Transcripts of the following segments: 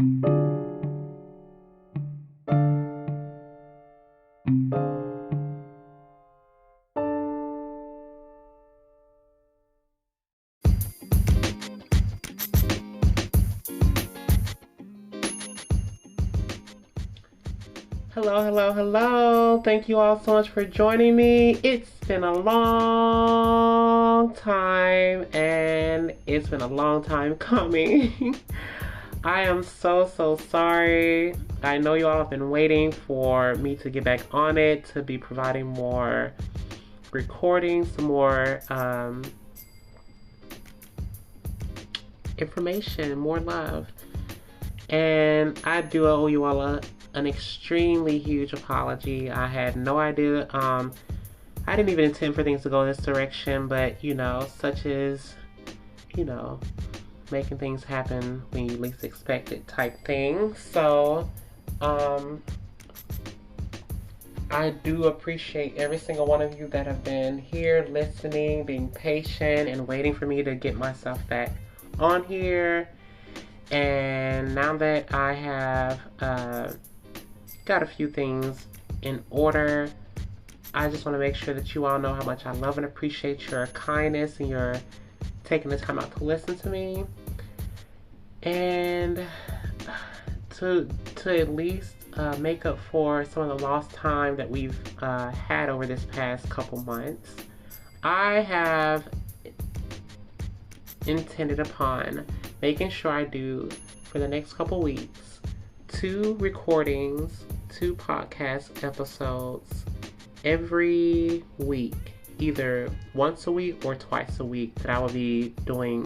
Hello, hello, hello. Thank you all so much for joining me. It's been a long time and it's been a long time coming. I am so sorry. I know you all have been waiting for me to get back on it, to be providing more recordings, some more information, more love. And I do owe you all an extremely huge apology. I had no idea. I didn't even intend for things to go this direction, but such as, making things happen when you least expect it type thing. So, I do appreciate every single one of you that have been here listening, being patient, and waiting for me to get myself back on here. And now that I have got a few things in order, I just want to make sure that you all know how much I love and appreciate your kindness and your taking the time out to listen to me. And to at least make up for some of the lost time that we've had over this past couple months, I have intended upon making sure I do, for the next couple weeks, 2 recordings, 2 podcast episodes every week, either once a week or twice a week, that I will be doing,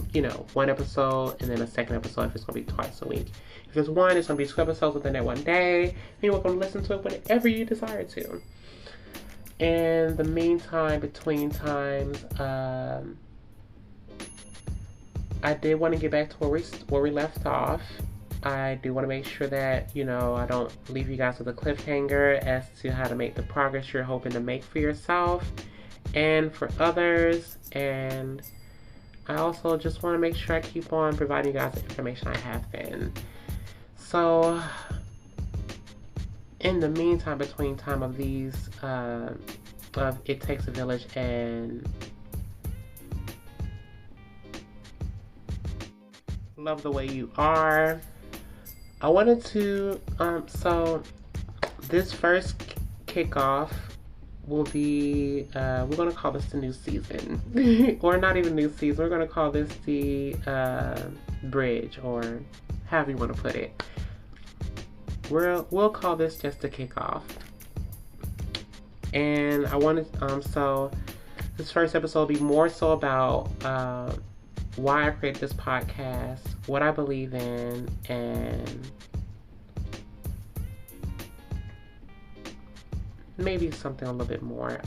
1 episode and then a second episode if it's going to be twice a week. If it's one, it's going to be 2 episodes within that one day, and you're welcome to listen to it whenever you desire to. In the meantime, between times, I did want to get back to where we left off. I do want to make sure that, I don't leave you guys with a cliffhanger as to how to make the progress you're hoping to make for yourself and for others. And I also just want to make sure I keep on providing you guys the information I have been. So, in the meantime, between time of these, of It Takes a Village and Love the Way You Are, I wanted to, so this first kickoff will be, we're going to call this the new season. Or not even new season, we're going to call this the bridge, or however you want to put it. We'll call this just the kickoff. And I wanted, so this first episode will be more so about why I created this podcast, what I believe in, and maybe something a little bit more.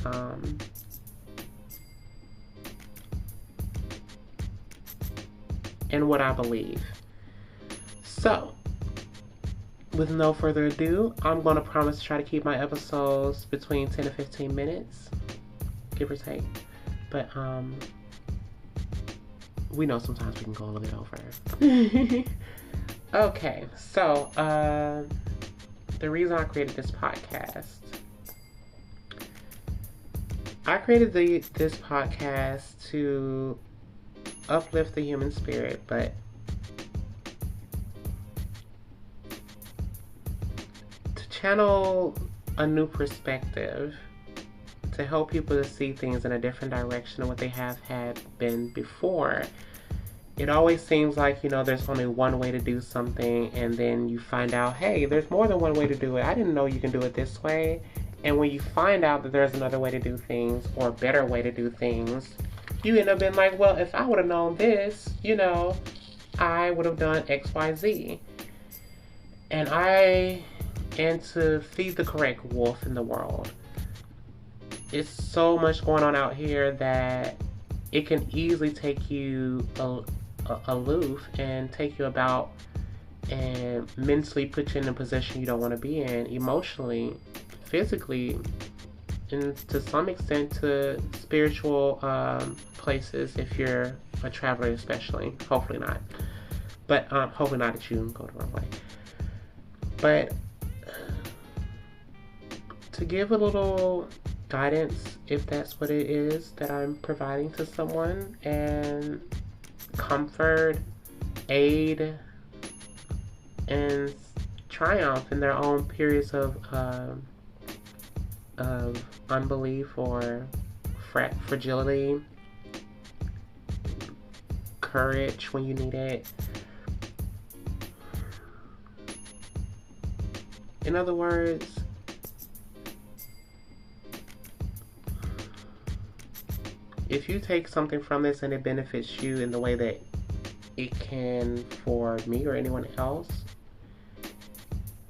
And what I believe. So, with no further ado, I'm going to promise to try to keep my episodes between 10 to 15 minutes, give or take. But, we know sometimes we can go a little bit over. Okay, so the reason I created this podcast. I created this podcast to uplift the human spirit, but to channel a new perspective, to help people to see things in a different direction than what they have had been before. It always seems like, there's only one way to do something, and then you find out, hey, there's more than one way to do it. I didn't know you can do it this way. And when you find out that there's another way to do things, or a better way to do things, you end up being like, well, if I would have known this, I would have done X, Y, Z. And to feed the correct wolf in the world. It's so much going on out here that it can easily take you aloof and take you about and mentally put you in a position you don't want to be in, emotionally, physically, and to some extent to spiritual places if you're a traveler, especially. Hopefully not. But hopefully not that you go the wrong way. But to give a little guidance, if that's what it is that I'm providing to someone, and comfort, aid, and triumph in their own periods of unbelief or fragility, courage when you need it. In other words, if you take something from this and it benefits you in the way that it can for me or anyone else,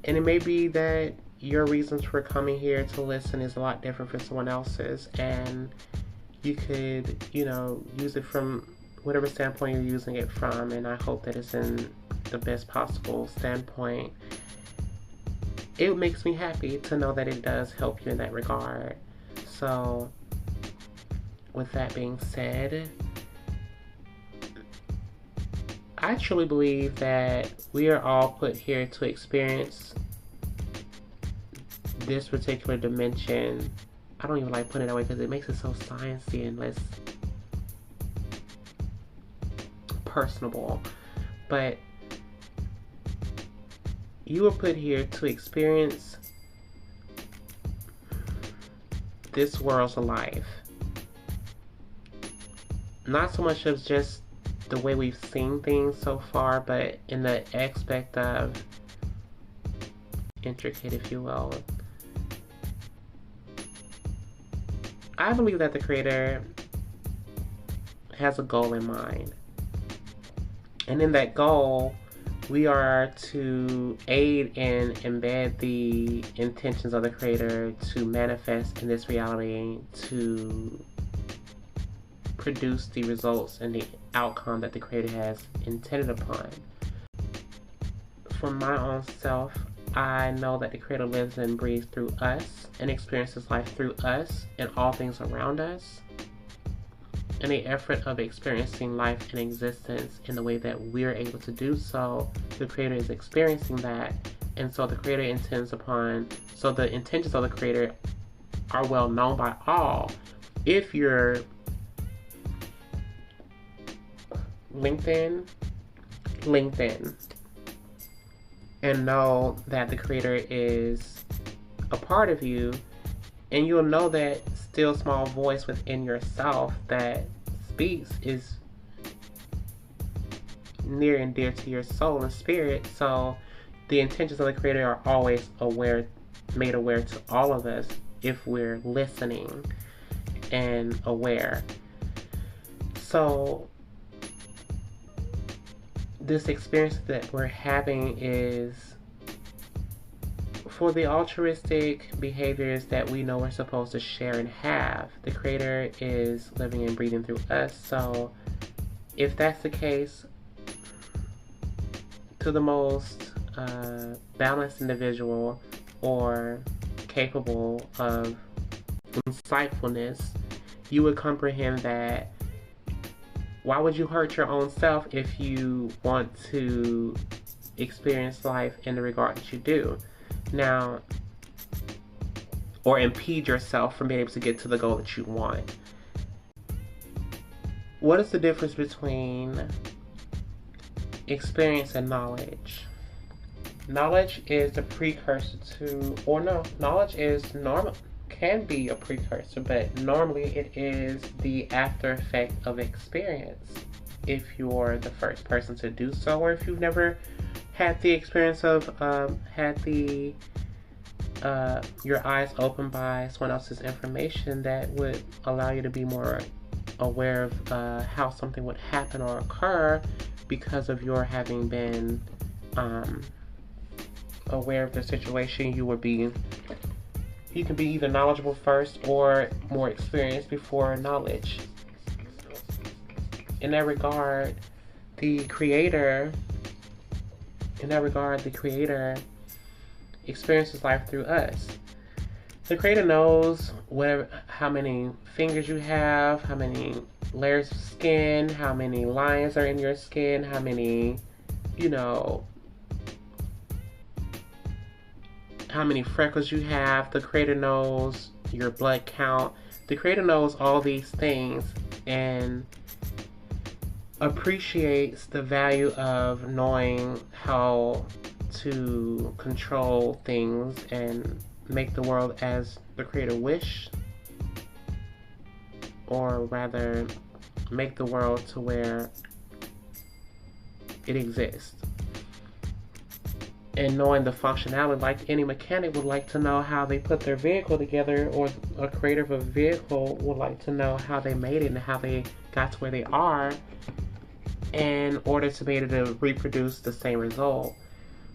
and it may be that your reasons for coming here to listen is a lot different from someone else's, and you could, use it from whatever standpoint you're using it from, and I hope that it's in the best possible standpoint. It makes me happy to know that it does help you in that regard. So, with that being said, I truly believe that we are all put here to experience this particular dimension. I don't even like putting it that way because it makes it so sciencey and less personable. But you were put here to experience this world's life. Not so much as just the way we've seen things so far, but in the aspect of intricate, if you will. I believe that the Creator has a goal in mind. And in that goal, we are to aid and embed the intentions of the Creator to manifest in this reality, to produce the results and the outcome that the Creator has intended upon. For my own self, I know that the Creator lives and breathes through us and experiences life through us and all things around us. In the effort of experiencing life and existence in the way that we're able to do so, the Creator is experiencing that, and so the Creator intends upon, so the intentions of the Creator are well known by all. If you're LinkedIn, and know that the Creator is a part of you, and you'll know that still small voice within yourself that speaks is near and dear to your soul and spirit. So the intentions of the Creator are always made aware to all of us if we're listening and aware. So this experience that we're having is for the altruistic behaviors that we know we're supposed to share and have. The Creator is living and breathing through us. So if that's the case, to the most balanced individual or capable of insightfulness, you would comprehend that why would you hurt your own self if you want to experience life in the regard that you do? Now, or impede yourself from being able to get to the goal that you want. What is the difference between experience and knowledge? Knowledge is the precursor to, knowledge is normal, can be a precursor, but normally it is the after effect of experience. If you're the first person to do so, or if you've never had the experience of your eyes opened by someone else's information that would allow you to be more aware of how something would happen or occur because of your having been aware of the situation, you can be either knowledgeable first or more experienced before knowledge. In that regard, the Creator experiences life through us. The Creator knows how many fingers you have, how many layers of skin, how many lines are in your skin, how many you know, how many freckles you have. The creator knows your blood count. The creator knows all these things and appreciates the value of knowing how to control things and make the world as the creator wish, or rather make the world to where it exists. And knowing the functionality, like any mechanic would like to know how they put their vehicle together, or a creator of a vehicle would like to know how they made it and how they got to where they are in order to be able to reproduce the same result,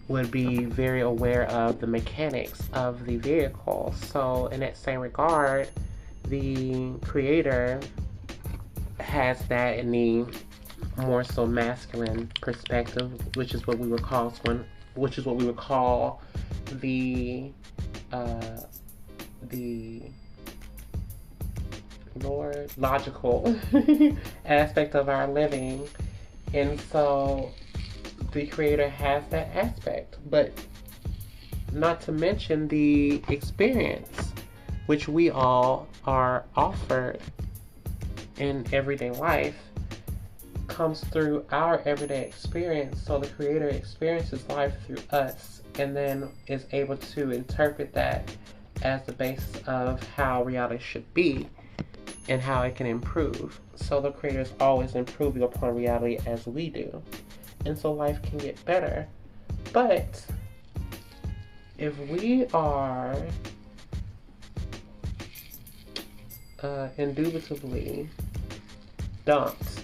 would be very aware of the mechanics of the vehicle. So in that same regard, the creator has that in the more so masculine perspective, which is what we would call the logical aspect of our living. And so the creator has that aspect, but not to mention the experience, which we all are offered in everyday life, comes through our everyday experience. So the creator experiences life through us and then is able to interpret that as the basis of how reality should be and how it can improve. So the creator is always improving upon reality as we do. And so life can get better. But if we are indubitably dumped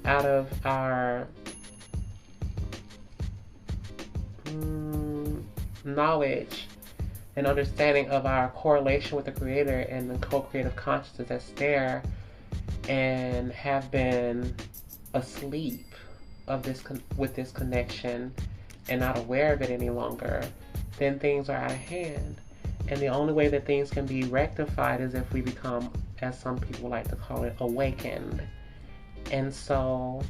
out of our knowledge and understanding of our correlation with the creator and the co-creative consciousness that's there, and have been asleep of this with this connection and not aware of it any longer, then things are out of hand. And the only way that things can be rectified is if we become, as some people like to call it, awakened. And so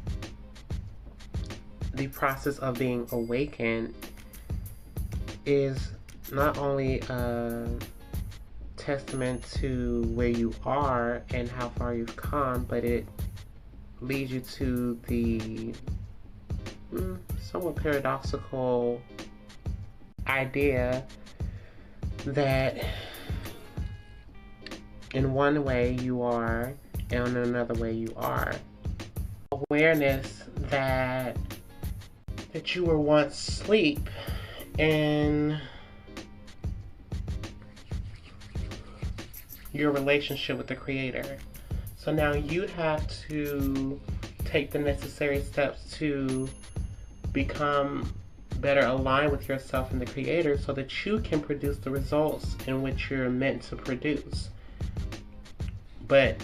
the process of being awakened is not only a testament to where you are and how far you've come, but it leads you to the somewhat paradoxical idea that in one way you are and in another way you are. Awareness that you were once asleep in your relationship with the creator. So now you have to take the necessary steps to become better aligned with yourself and the creator so that you can produce the results in which you're meant to produce. But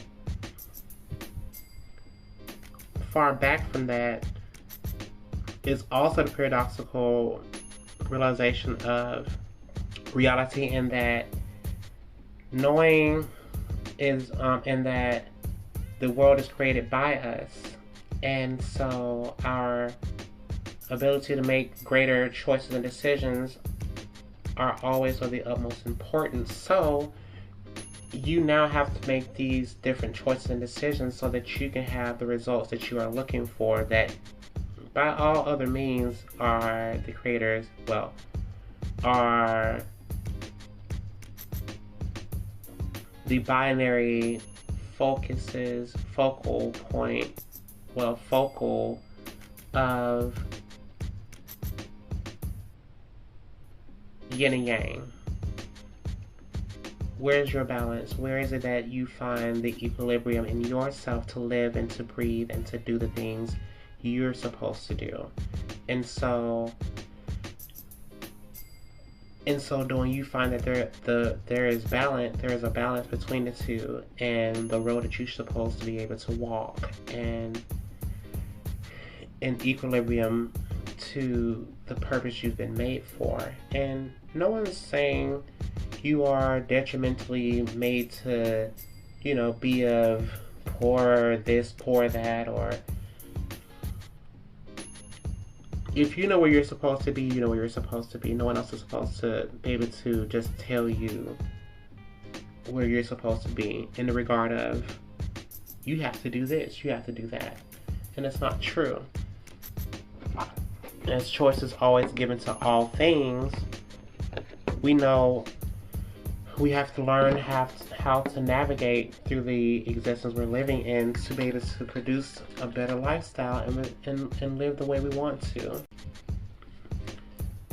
far back from that is also the paradoxical realization of reality, in that knowing is in that the world is created by us, and so our ability to make greater choices and decisions are always of the utmost importance. So you now have to make these different choices and decisions so that you can have the results that you are looking for, that by all other means are the creators, well, are the binary focal of yin and yang. Where's your balance? Where is it that you find the equilibrium in yourself to live and to breathe and to do the things you're supposed to do? And so in so doing, you find that there is a balance between the two, and the road that you're supposed to be able to walk, and in equilibrium to the purpose you've been made for. And no one's saying you are detrimentally made to, be of poor this, poor that, or if you know where you're supposed to be, you know where you're supposed to be. No one else is supposed to be able to just tell you where you're supposed to be in the regard of, you have to do this, you have to do that. And it's not true. As choice is always given to all things, we know we have to learn how to navigate through the existence we're living in to be able to produce a better lifestyle and live the way we want to.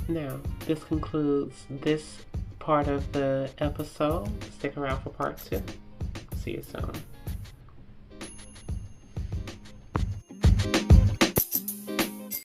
Now, this concludes this part of the episode. Stick around for part 2. See you soon.